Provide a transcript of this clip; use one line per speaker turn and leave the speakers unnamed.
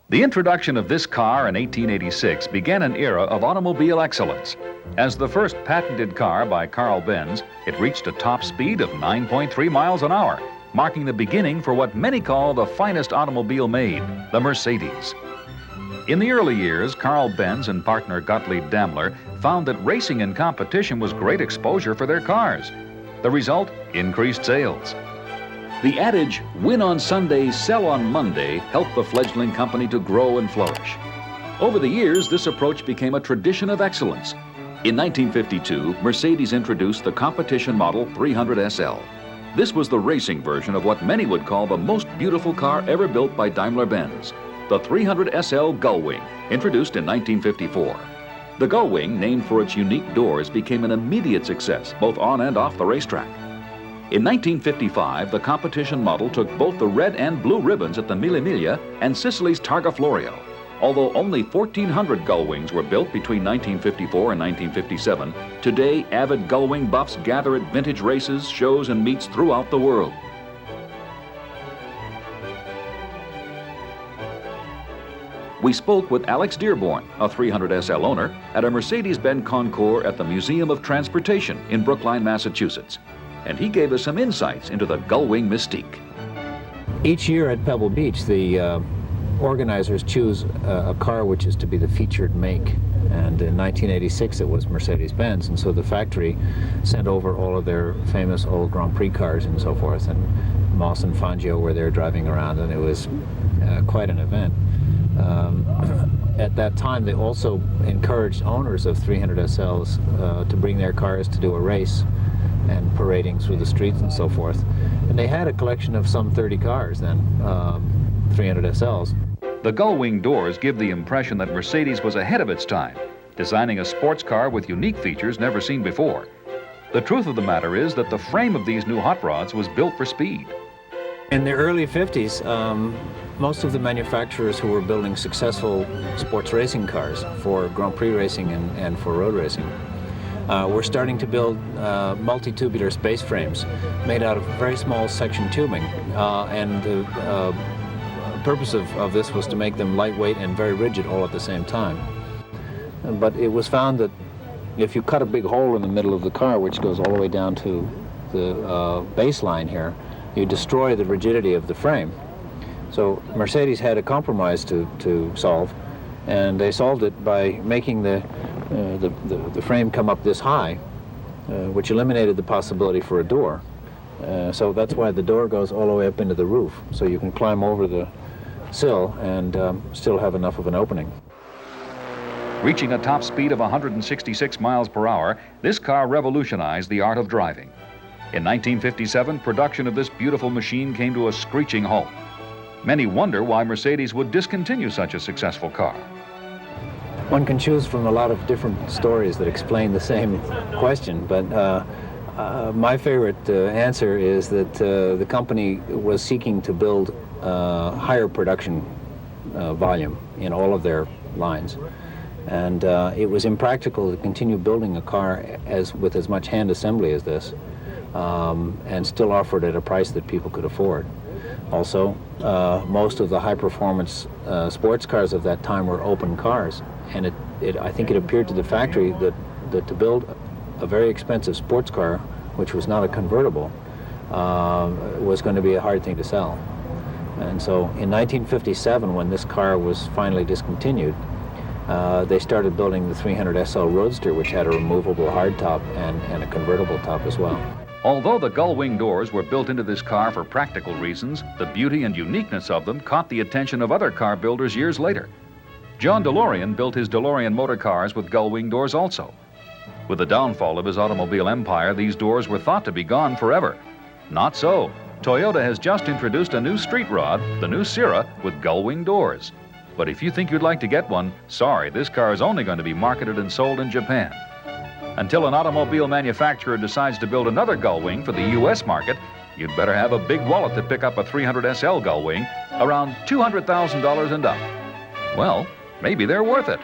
The introduction of this car in 1886 began an era of automobile excellence. As the first patented car by Carl Benz, it reached a top speed of 9.3 miles an hour, marking the beginning for what many call the finest automobile made, the Mercedes. In the early years, Carl Benz and partner Gottlieb Daimler found that racing and competition was great exposure for their cars. The result, increased sales. The adage, win on Sunday, sell on Monday, helped the fledgling company to grow and flourish. Over the years, this approach became a tradition of excellence. In 1952, Mercedes introduced the competition model 300 SL. This was the racing version of what many would call the most beautiful car ever built by Daimler-Benz, the 300 SL Gullwing, introduced in 1954. The Gullwing, named for its unique doors, became an immediate success, both on and off the racetrack. In 1955, the competition model took both the red and blue ribbons at the Mille Miglia and Sicily's Targa Florio. Although only 1,400 Gullwings were built between 1954 and 1957, today avid Gullwing buffs gather at vintage races, shows, and meets throughout the world. We spoke with Alex Dearborn, a 300 SL owner, at a Mercedes-Benz concours at the Museum of Transportation in Brookline, Massachusetts. And he gave us some insights into the Gullwing mystique.
Each year at Pebble Beach, the organizers choose a car which is to be the featured make. And in 1986, it was Mercedes-Benz, and so the factory sent over all of their famous old Grand Prix cars and so forth, and Moss and Fangio were there driving around, and it was quite an event. At that time, they also encouraged owners of 300 SLs to bring their cars to do a race and parading through the streets and so forth. And they had a collection of some 30 cars then, 300 SLs.
The Gullwing doors give the impression that Mercedes was ahead of its time, designing a sports car with unique features never seen before. The truth of the matter is that the frame of these new hot rods was built for speed.
In the early 50s, most of the manufacturers who were building successful sports racing cars for Grand Prix racing and for road racing we're starting to build multi-tubular space frames made out of very small section tubing, and the purpose of this was to make them lightweight and very rigid all at the same time. But it was found that if you cut a big hole in the middle of the car, which goes all the way down to the baseline here, you destroy the rigidity of the frame. So Mercedes had a compromise to solve, and they solved it by making the frame come up this high, which eliminated the possibility for a door. So that's why the door goes all the way up into the roof, so you can climb over the sill and still have enough of an opening.
Reaching a top speed of 166 miles per hour, this car revolutionized the art of driving. In 1957, production of this beautiful machine came to a screeching halt. Many wonder why Mercedes would discontinue such a successful car.
One can choose from a lot of different stories that explain the same question, but my favorite answer is that the company was seeking to build higher production volume in all of their lines. And it was impractical to continue building a car with as much hand assembly as this and still offer it at a price that people could afford. Also, most of the high-performance sports cars of that time were open cars, and I think it appeared to the factory that to build a very expensive sports car, which was not a convertible, was going to be a hard thing to sell. And so in 1957, when this car was finally discontinued, they started building the 300 SL Roadster, which had a removable hardtop and a convertible top as well.
Although the Gullwing doors were built into this car for practical reasons, the beauty and uniqueness of them caught the attention of other car builders years later. John DeLorean built his DeLorean motor cars with Gullwing doors also. With the downfall of his automobile empire, these doors were thought to be gone forever. Not so. Toyota has just introduced a new street rod, the new Sierra, with Gullwing doors. But if you think you'd like to get one, sorry, this car is only going to be marketed and sold in Japan. Until an automobile manufacturer decides to build another Gullwing for the U.S. market, you'd better have a big wallet to pick up a 300 SL Gullwing, around $200,000 and up. Well, maybe they're worth it.